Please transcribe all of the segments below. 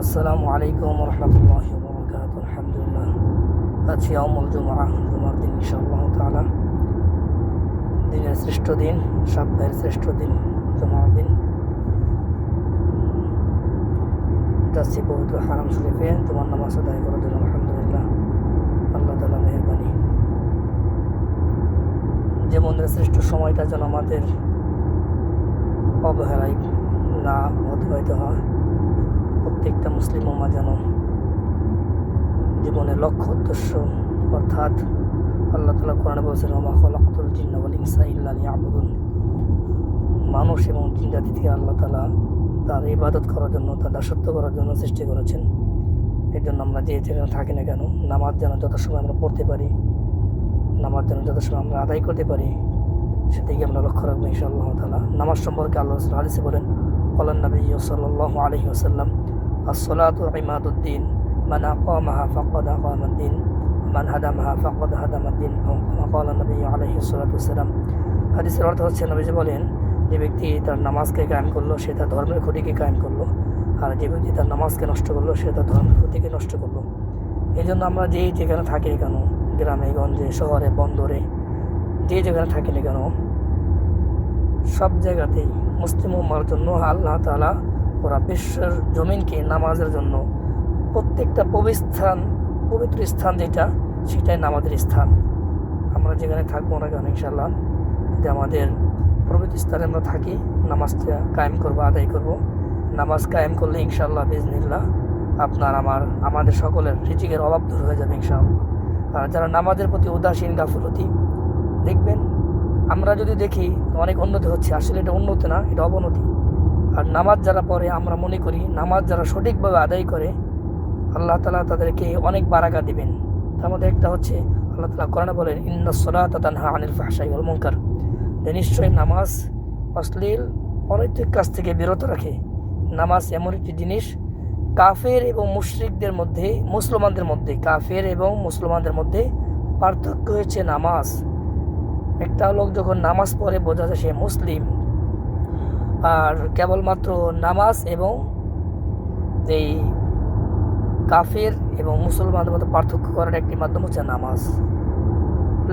আসসালামু আলাইকুম রহমতুল্লাহি ওয়া বারাকাতুহু। আলহামদুলিল্লাহ, আজ ইয়াউমুল জুমআহ, জুমার দিন ইনশাআল্লাহ তাআলা। দিনের শ্রেষ্ঠ দিন, সপ্তাহের শ্রেষ্ঠ দিন জুমার দিন। যাচ্ছি পবিত্র হারাম শরীফে জুমার নামাজ আদায় করার জন্য। আলহামদুলিল্লাহ, আল্লাহ তাআলা মেহেরবানি। জীবনের শ্রেষ্ঠ সময়টা যেন আমাদের অবহেলায় না অতিবাহিত হয়। প্রত্যেকটা মুসলিম উম্মাহ যেন জীবনের লক্ষ্য উদ্দেশ্য, অর্থাৎ আল্লাহ তাআলা কোরআনে বলেছেন, ওয়া মা খালাকতুল জিন্না ওয়াল ইনসা ইল্লা লিয়াবুদুন। মানুষ এবং জিন জাতিকে আল্লাহ তাআলা তার ইবাদত করার জন্য, তার দাসত্ব করার জন্য সৃষ্টি করেছেন। এর জন্য আমরা যে যেখানে থাকি না কেন, নামাজ যেন যথাসময় আমরা পড়তে পারি, নামাজ যেন যথাসময় আমরা আদায় করতে পারি, সেদিকে আমরা লক্ষ্য রাখবো ইনশাআল্লাহ তাআলা। নামাজ সম্পর্কে আল্লাহ রাসূল হাদিসে বলেন, ক্বালান নবী সাল্লাল্লাহু আলাইহি ওয়াসাল্লাম, আস-সালাতু ইমাদুদ্দিন, মান আকামাহা ফাকাদ আকামাদ্দিন, মান হাদামাহা ফাকাদ হাদামাদ্দিন, কামা ক্বালা নবী আলাইহিস সালাতু ওয়াসসালাম। হাদিসের অর্থ হচ্ছে, নবীজি বলেন, যে ব্যক্তি তার নামাজকে কায়েম করলো সে তার ধর্মের খুঁটিকে কায়েম করলো, আর যে ব্যক্তি তার নামাজকে নষ্ট করলো সে তার ধর্মের খুঁটিকে নষ্ট করলো। এই জন্য আমরা যেখানে থাকি না কেন, গ্রামে গঞ্জে শহরে বন্দরে যেখানে থাকি না কেন, সব জায়গাতেই মুসলিম উম্মার জন্য আল্লাহ তাআলা ওরা বিশ্বের জমিনকে নামাজের জন্য প্রত্যেকটা পবিত্র স্থান যেটা, সেটাই নামাজের স্থান। আমরা যেখানে থাকবো না কেন ইনশাআল্লাহ, যদি আমাদের পবিত্র স্থানে আমরা থাকি, নামাজটা কায়েম করবো, আদায় করব। নামাজ কায়েম করলে ইনশাআল্লাহ বিজনিল্লাহ আমাদের সকলের রিজিকের অভাব দূর হয়ে যাবে ইনশাআল্লাহ। আর যারা নামাজের প্রতি উদাসীন, গাফলতি, দেখবেন আমরা যদি দেখি অনেক উন্নতি হচ্ছে, আসলে এটা উন্নতি না, এটা অবনতি। আর নামাজ যারা পড়ে, আমরা মনে করি নামাজ যারা সঠিকভাবে আদায় করে আল্লাহ তাআলা তাদেরকে অনেক বারাকা দিবেন। তার মধ্যে একটা হচ্ছে, আল্লাহ তাআলা কোরআনে বলেন, ইন্নাস সালাতা তানহা আনিল ফাহশাই ওয়াল মুনকার, যে নিশ্চয়ই নামাজ অশ্লীল অনৈতিক কাজ থেকে বিরত রাখে। নামাজ এমন একটি জিনিস, কাফের এবং মুশরিকদের মধ্যে, মুসলমানদের মধ্যে, কাফের এবং মুসলমানদের মধ্যে পার্থক্য হয়েছে নামাজ। একটা লোক যখন নামাজ পড়ে বোঝা যায় সে মুসলিম। আর কেবলমাত্র নামাজ এবং এই কাফের এবং মুসলমানদের মধ্যে পার্থক্য করার একটি মাধ্যম হচ্ছে নামাজ।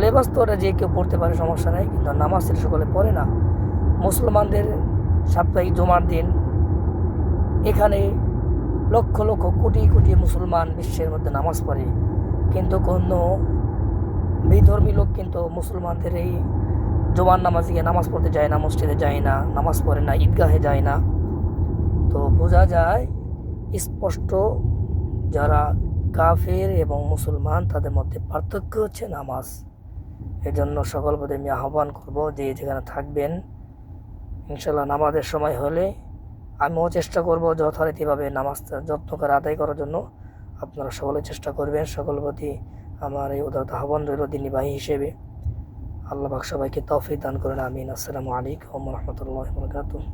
লেবাস তো ওরা যে কেউ পড়তে পারে, সমস্যা নেই, কিন্তু নামাজ সেটা সকলে পড়ে না। মুসলমানদের সাপ্তাহিক জুমার দিন, এখানে লক্ষ লক্ষ কোটি কোটি মুসলমান বিশ্বের মধ্যে নামাজ পড়ে, কিন্তু কোনো বিধর্মী লোক কিন্তু মুসলমানদের এই জুমার নামাজে গিয়ে নামাজ পড়তে যায় না, মসজিদে যায় না, নামাজ পড়ে না, ঈদগাহে যায় না। তো বোঝা যায় স্পষ্ট যারা কাফের এবং মুসলমান তাদের মধ্যে পার্থক্য হচ্ছে নামাজ। এজন্য সকল প্রতি আমি আহ্বান করব, যে যেখানে থাকবেন ইনশাআল্লাহ নামাজের সময় হলে আমিও চেষ্টা করব যথারীতিভাবে নামাজটা যত্ন করে আদায় করার জন্য। আপনারা সকলে চেষ্টা করবেন। সকল প্রতি আমার এই উদারতা আহ্বান রইল দিনী ভাই হিসেবে। আল্লাহ পাক সবাইকে তৌফিক দান করেন, আমিন। আসসালামু আলাইকুম ওয়া রাহমাতুল্লাহি ওয়া বারাকাতুহু।